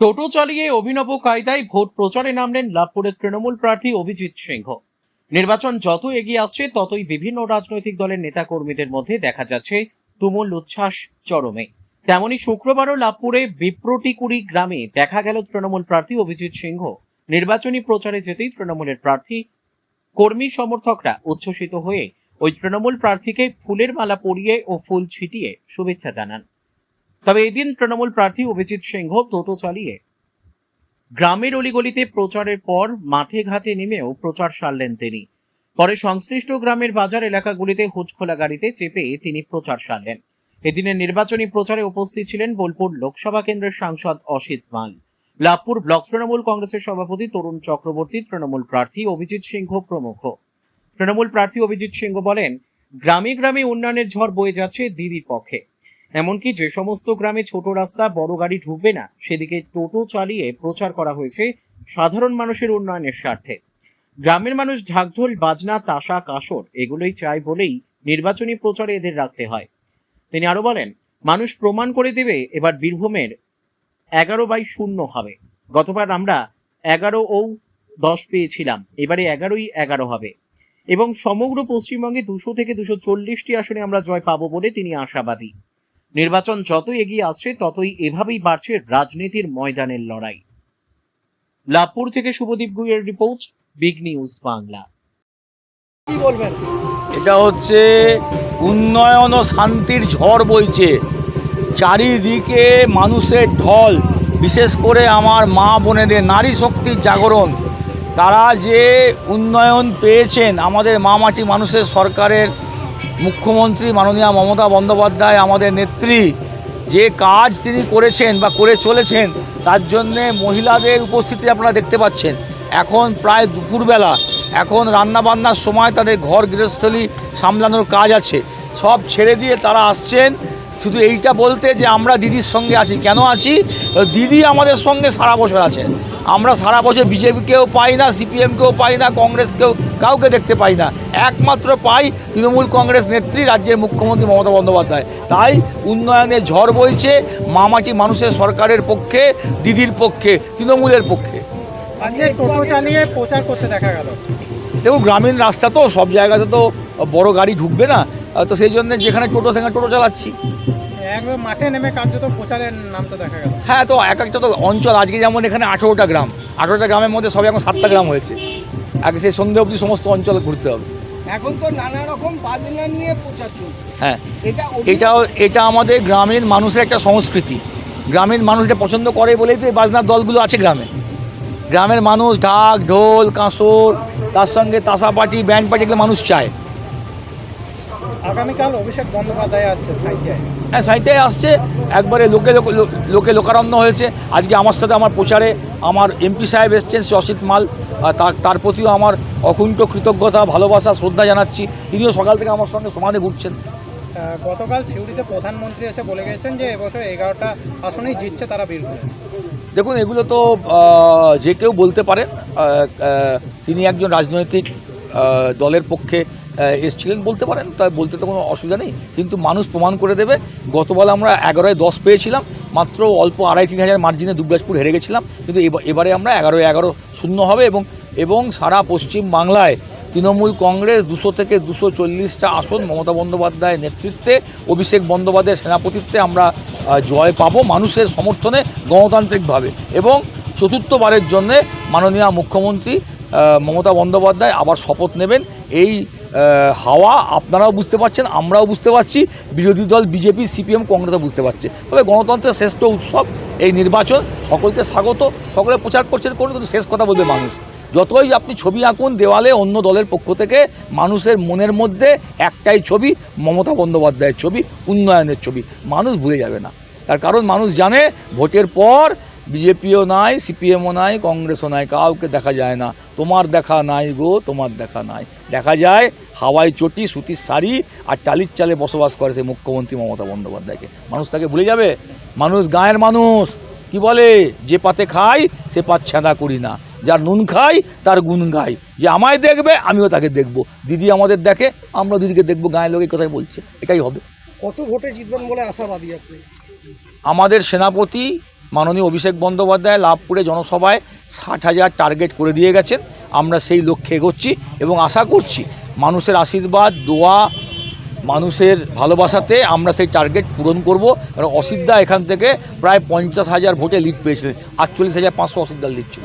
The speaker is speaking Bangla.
টোটো চালিয়ে অভিনব কায়দায় ভোট প্রচারে নামলেন লাভপুরের তৃণমূল প্রার্থী অভিজিৎ সিংহ। নির্বাচন যত এগিয়ে আসছে ততই বিভিন্ন রাজনৈতিক দলের নেতাকর্মীদের মধ্যে দেখা যাচ্ছে তুমুল উচ্ছ্বাস চরমে। তেমনি শুক্রবারও লাভপুরে বিপ্রটিকুড়ি গ্রামে দেখা গেল তৃণমূল প্রার্থী অভিজিৎ সিংহ। নির্বাচনী প্রচারে যেতেই তৃণমূলের প্রার্থী কর্মী সমর্থকরা উচ্ছ্বসিত হয়ে ওই তৃণমূল প্রার্থীকে ফুলের মালা পরিয়ে ও ফুল ছিটিয়ে শুভেচ্ছা জানান। তবে এদিন তৃণমূল প্রার্থী অভিজিৎ সিংহ টোটো চালিয়ে গ্রামের অলিগলিতে প্রচারের পর মাঠে ঘাটে নেমেও প্রচার সারলেন তিনি। পরে সংশ্লিষ্ট গ্রামের বাজার এলাকাগুলিতে হুচখোলা গাড়িতে চেপে তিনি প্রচার সারলেন। এদিনের নির্বাচনী প্রচারে উপস্থিত ছিলেন বোলপুর লোকসভা কেন্দ্রের সাংসদ অসিত মাল, লাভপুর ব্লক তৃণমূল কংগ্রেসের সভাপতি তরুণ চক্রবর্তী, তৃণমূল প্রার্থী অভিজিৎ সিংহ প্রমুখ। তৃণমূল প্রার্থী অভিজিৎ সিংহ বলেন, গ্রামে গ্রামে উন্নয়নের ঝড় বয়ে যাচ্ছে দিদির পক্ষে। এমনকি যে সমস্ত গ্রামে ছোট রাস্তা, বড় গাড়ি ঢুকবে না, সেদিকে টোটো চালিয়ে প্রচার করা হয়েছে সাধারণ মানুষের উন্নয়নের স্বার্থে। গ্রামের মানুষ ঢাকঢোল, বাজনা, তাসা, কাসর এগুলোই চায় বলেই নির্বাচনী প্রচারে এদের রাখতে হয়। তিনি আরো বলেন, মানুষ প্রমাণ করে দেবে এবার বীরভূমের 11/0 হবে। গতবার আমরা 11 ও 10 পেয়েছিলাম, এবারে 11-11 হবে এবং সমগ্র পশ্চিমবঙ্গে 200 থেকে 240টি আসনে আমরা জয় পাবো বলে তিনি আশাবাদী। নির্বাচন যত এগিয়ে আসছে ততই এভাবেই বাড়ছে রাজনীতির ময়দানের লড়াই। লাভপুর থেকে শুভদীপ গুইয়ের রিপোর্ট, বিগ নিউজ বাংলা। কি বলবেন? এটা হচ্ছে উন্নয়ন ও শান্তির ঝড় বইছে চারিদিকে, মানুষের ঢল। বিশেষ করে আমার মা বোনেদের নারী শক্তির জাগরণ। তারা যে উন্নয়ন পেয়েছেন, আমাদের মা মাটি মানুষের সরকারের মুখ্যমন্ত্রী মাননীয়া মমতা বন্দ্যোপাধ্যায়, আমাদের নেত্রী, যে কাজ তিনি করেছেন বা করে চলেছেন, তার জন্যে মহিলাদের উপস্থিতি আপনারা দেখতে পাচ্ছেন। এখন প্রায় দুপুরবেলা, এখন রান্নাবান্নার সময় তাদের ঘর গৃহস্থলী সামলানোর কাজ আছে, সব ছেড়ে দিয়ে তারা আসছেন শুধু এইটা বলতে যে আমরা দিদির সঙ্গে আছি। কেন আছি? দিদি আমাদের সঙ্গে সারা বছর আছেন। আমরা সারা বছর বিজেপিকেও পাই না, সিপিএমকেও পাই না, কংগ্রেসকেও কাউকে দেখতে পাই না, একমাত্র পাই তৃণমূল কংগ্রেস নেত্রী, রাজ্যের মুখ্যমন্ত্রী মমতা বন্দ্যোপাধ্যায়। তাই উন্নয়নের ঝড় বইছে মামাটি মানুষের সরকারের পক্ষে, দিদির পক্ষে, তৃণমূলের পক্ষে। আজকে টোটো চালিয়ে প্রচার করতে দেখা গেল। দেখুন, গ্রামীণ রাস্তা তো, সব জায়গাতে তো বড় গাড়ি ঢুকবে না, তো সেই জন্য যেখানে টোটো সেখানে টোটো চালাচ্ছি। একবার মাঠে নেমে কার্যত প্রচারের নামতে দেখা গেল। হ্যাঁ, তো এক একটা তো অঞ্চল, আজকে যেমন এখানে 18টা গ্রাম, 18টা গ্রামের মধ্যে সবে এখন 7টা গ্রাম হয়েছে। আগে সেই সন্ধ্যে অবধি সমস্ত অঞ্চল ঘুরতে হবে। এখন তো নানা রকম বাজনা নিয়ে প্রচার চলছে। হ্যাঁ, এটা আমাদের গ্রামের মানুষের একটা সংস্কৃতি। গ্রামের মানুষ এটা পছন্দ করে বলেই তো এই বাজনার দলগুলো আছে গ্রামে। গ্রামের মানুষ ঢাক, ঢোল, কাঁসর, তার সঙ্গে তাসা পার্টি, ব্যান্ড পার্টি, এগুলো মানুষ চায়। আগামীকাল অভিষেক বন্দ্যোপাধ্যায় আসছে সাইকেল। হ্যাঁ, সাইতেই আসছে, একবারে লোকে লোকারণ্য হয়েছে। আজকে আমার সাথে আমার প্রচারে আমার এমপি সাহেব এসছেন, শ্রী অসিত মাল, তার প্রতিও আমার অকুণ্ঠ কৃতজ্ঞতা, ভালোবাসা, শ্রদ্ধা জানাচ্ছি। তিনিও সকাল থেকে আমার সঙ্গে সমানে ঘুরছেন। গতকাল সিউড়িতে প্রধানমন্ত্রী এসে বলে গেছেন যে এবছর 11টা আসনেই জিতছে তারা বীরভূমে। দেখুন, এগুলো তো যে কেউ বলতে পারেন। তিনি একজন রাজনৈতিক দলের পক্ষে এসেছিলেন, বলতে পারেন, তাই বলতে তো কোনো অসুবিধা নেই। কিন্তু মানুষ প্রমাণ করে দেবে। গতবার আমরা 11-10 পেয়েছিলাম, মাত্র অল্প 2,5-3 হাজার মার্জিনে দুবরাজপুর হেরে গেছিলাম। কিন্তু এবারে আমরা 11-11 হবে এবং সারা পশ্চিম বাংলায় তৃণমূল কংগ্রেস 200 থেকে 240টা আসন মমতা বন্দ্যোপাধ্যায়ের নেতৃত্বে, অভিষেক বন্দ্যোপাধ্যায়ের সেনাপতিত্বে আমরা জয় পাবো মানুষের সমর্থনে, গণতান্ত্রিকভাবে। এবং চতুর্থবারের জন্যে মাননীয় মুখ্যমন্ত্রী মমতা বন্দ্যোপাধ্যায় আবার শপথ নেবেন। এই হাওয়া আপনারাও বুঝতে পারছেন, আমরাও বুঝতে পারছি, বিরোধী দল বিজেপি, সিপিএম, কংগ্রেসও বুঝতে পারছে। তবে গণতন্ত্রের শ্রেষ্ঠ উৎসব এই নির্বাচন, সকলকে স্বাগত, সকলে প্রচার করছেন করুন, কিন্তু শেষ কথা বলবে মানুষ। যতই আপনি ছবি আঁকুন দেওয়ালে অন্য দলের পক্ষ থেকে, মানুষের মনের মধ্যে একটাই ছবি, মমতা বন্দ্যোপাধ্যায়ের ছবি, উন্নয়নের ছবি। মানুষ ভুলে যাবে না, তার কারণ মানুষ জানে ভোটের পর বিজেপিও নাই, সিপিএমও নাই, কংগ্রেসও নাই, কাউকে দেখা যায় না। তোমার দেখা নাই গো, তোমার দেখা নাই। দেখা যায় হাওয়াই চটি, সুতির শাড়ি আর টালির চালে বসবাস করে সেই মুখ্যমন্ত্রী মমতা বন্দ্যোপাধ্যায়কে। মানুষ তাকে ভুলে যাবে? মানুষ গায়ের মানুষ, কি বলে, যে পাতে খাই সে পাত ছেঁদা করি না, যার নুন খাই তার গুণ গাই, যে আমায় দেখবে আমিও তাকে দেখব। দিদি আমাদের দেখে, আমরা দিদিকে দেখব। গায়ের লোক এই কথাই বলছে, এটাই হবে। কত ভোটে জিতবেন বলে আশাবাদী আপনি? আমাদের সেনাপতি মাননীয় অভিষেক বন্দ্যোপাধ্যায় লাভপুরে জনসভায় 60,000 টার্গেট করে দিয়ে গেছেন। আমরা সেই লক্ষ্যে এগোচ্ছি এবং আশা করছি মানুষের আশীর্বাদ, দোয়া, মানুষের ভালোবাসাতে আমরা সেই টার্গেট পূরণ করব। কারণ অসিতদা এখান থেকে প্রায় 50,000 ভোটে লিড পেয়েছিলেন, 48,500 অসিতদার লিড ছিল।